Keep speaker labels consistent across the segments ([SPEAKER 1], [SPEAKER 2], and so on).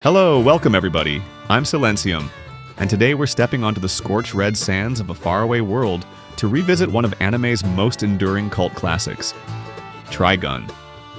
[SPEAKER 1] Hello, welcome everybody. I'm Silencium, and today we're stepping onto the scorched red sands of a faraway world to revisit one of anime's most enduring cult classics, Trigun.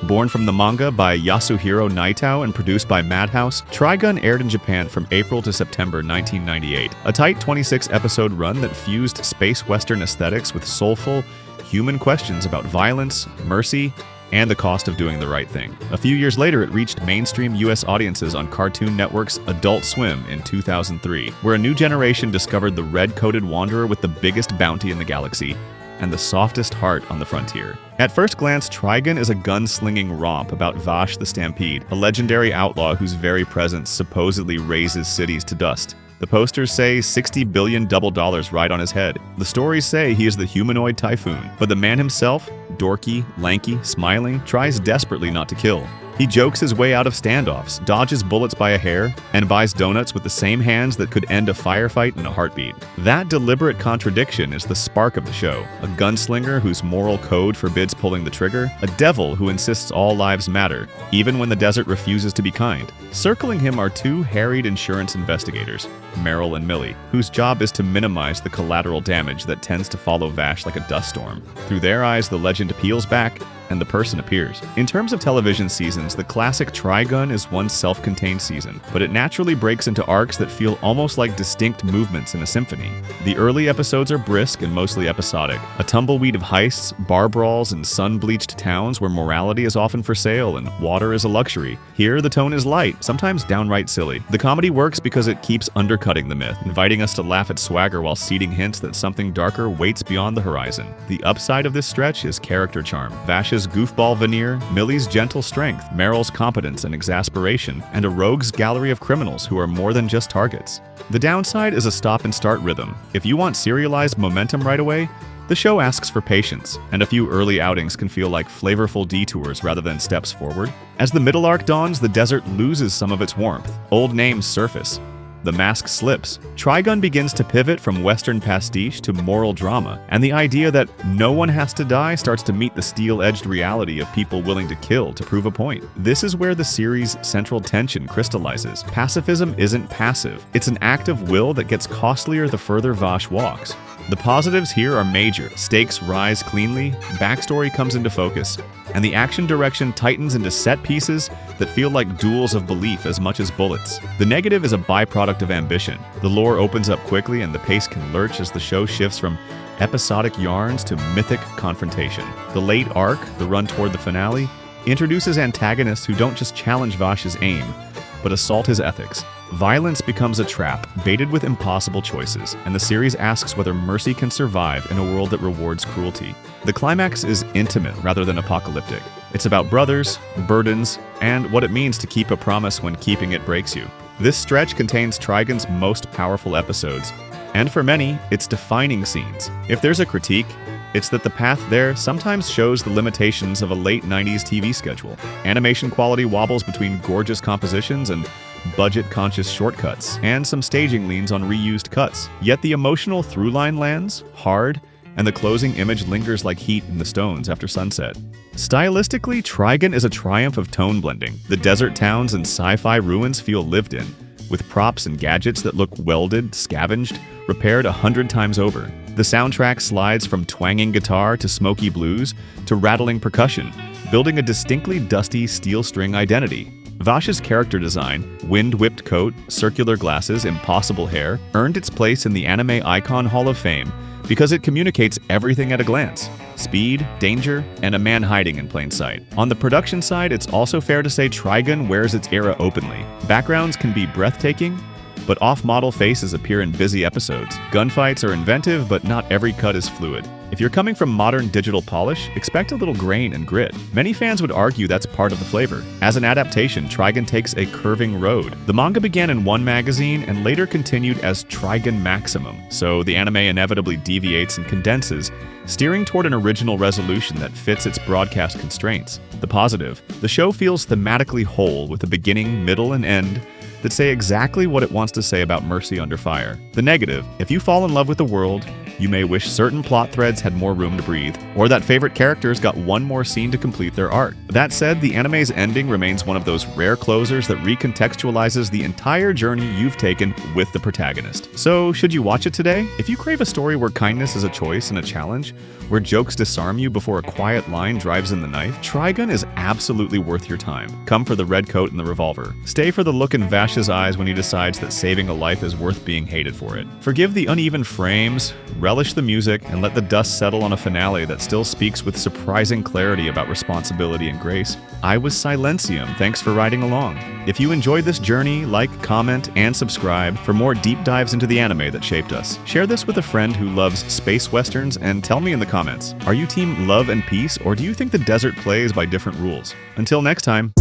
[SPEAKER 1] Born from the manga by Yasuhiro Nightow and produced by Madhouse, Trigun aired in Japan from April to September 1998, a tight 26-episode run that fused space western aesthetics with soulful, human questions about violence, mercy, and the cost of doing the right thing. A few years later, it reached mainstream US audiences on Cartoon Network's Adult Swim in 2003, where a new generation discovered the red-coated wanderer with the biggest bounty in the galaxy and the softest heart on the frontier. At first glance, Trigun is a gun-slinging romp about Vash the Stampede, a legendary outlaw whose very presence supposedly razes cities to dust. The posters say $60 billion double dollars ride on his head. The stories say he is the humanoid typhoon, but the man himself, dorky, lanky, smiling, tries desperately not to kill. He jokes his way out of standoffs, dodges bullets by a hair, and buys donuts with the same hands that could end a firefight in a heartbeat. That deliberate contradiction is the spark of the show. A gunslinger whose moral code forbids pulling the trigger, a devil who insists all lives matter, even when the desert refuses to be kind. Circling him are two harried insurance investigators, Meryl and Millie, whose job is to minimize the collateral damage that tends to follow Vash like a dust storm. Through their eyes, the legend peels back, and the person appears. In terms of television seasons, the classic Trigun is one self-contained season, but it naturally breaks into arcs that feel almost like distinct movements in a symphony. The early episodes are brisk and mostly episodic, a tumbleweed of heists, bar brawls, and sun-bleached towns where morality is often for sale and water is a luxury. Here, the tone is light, sometimes downright silly. The comedy works because it keeps undercutting the myth, inviting us to laugh at swagger while seeding hints that something darker waits beyond the horizon. The upside of this stretch is character charm. Vash's goofball veneer, Millie's gentle strength, Meryl's competence and exasperation, and a rogue's gallery of criminals who are more than just targets. The downside is a stop-and-start rhythm. If you want serialized momentum right away, the show asks for patience, and a few early outings can feel like flavorful detours rather than steps forward. As the middle arc dawns, the desert loses some of its warmth. Old names surface. The mask slips. Trigun begins to pivot from Western pastiche to moral drama, and the idea that no one has to die starts to meet the steel-edged reality of people willing to kill to prove a point. This is where the series' central tension crystallizes. Pacifism isn't passive. It's an act of will that gets costlier the further Vash walks. The positives here are major. Stakes rise cleanly, backstory comes into focus, and the action direction tightens into set pieces that feel like duels of belief as much as bullets. The negative is a byproduct of ambition. The lore opens up quickly and the pace can lurch as the show shifts from episodic yarns to mythic confrontation. The late arc, the run toward the finale, introduces antagonists who don't just challenge Vash's aim, but assault his ethics. Violence becomes a trap, baited with impossible choices, and the series asks whether mercy can survive in a world that rewards cruelty. The climax is intimate rather than apocalyptic. It's about brothers, burdens, and what it means to keep a promise when keeping it breaks you. This stretch contains Trigun's most powerful episodes, and for many, its defining scenes. If there's a critique, it's that the path there sometimes shows the limitations of a late 90s TV schedule. Animation quality wobbles between gorgeous compositions and budget-conscious shortcuts, and some staging leans on reused cuts. Yet the emotional through-line lands, hard, and the closing image lingers like heat in the stones after sunset. Stylistically, Trigun is a triumph of tone blending. The desert towns and sci-fi ruins feel lived in, with props and gadgets that look welded, scavenged, repaired 100 times over. The soundtrack slides from twanging guitar to smoky blues to rattling percussion, building a distinctly dusty steel string identity. Vash's character design, wind-whipped coat, circular glasses, impossible hair, earned its place in the Anime Icon Hall of Fame because it communicates everything at a glance: speed, danger, and a man hiding in plain sight. On the production side, it's also fair to say Trigun wears its era openly. Backgrounds can be breathtaking, but off-model faces appear in busy episodes. Gunfights are inventive, but not every cut is fluid. If you're coming from modern digital polish, expect a little grain and grit. Many fans would argue that's part of the flavor. As an adaptation, Trigun takes a curving road. The manga began in one magazine and later continued as Trigun Maximum, so the anime inevitably deviates and condenses, steering toward an original resolution that fits its broadcast constraints. The positive: the show feels thematically whole, with a beginning, middle, and end that say exactly what it wants to say about mercy under fire. The negative: if you fall in love with the world, You may wish certain plot threads had more room to breathe, or that favorite characters got one more scene to complete their arc. That said, the anime's ending remains one of those rare closers that recontextualizes the entire journey you've taken with the protagonist. So, should you watch it today? If you crave a story where kindness is a choice and a challenge, where jokes disarm you before a quiet line drives in the knife, Trigun is absolutely worth your time. Come for the red coat and the revolver. Stay for the look in Vash's eyes when he decides that saving a life is worth being hated for it. Forgive the uneven frames, relish the music, and let the dust settle on a finale that still speaks with surprising clarity about responsibility and grace. I was Silentium, thanks for riding along. If you enjoyed this journey, like, comment, and subscribe for more deep dives into the anime that shaped us. Share this with a friend who loves space westerns and tell me in the comments, are you team love and peace, or do you think the desert plays by different rules? Until next time.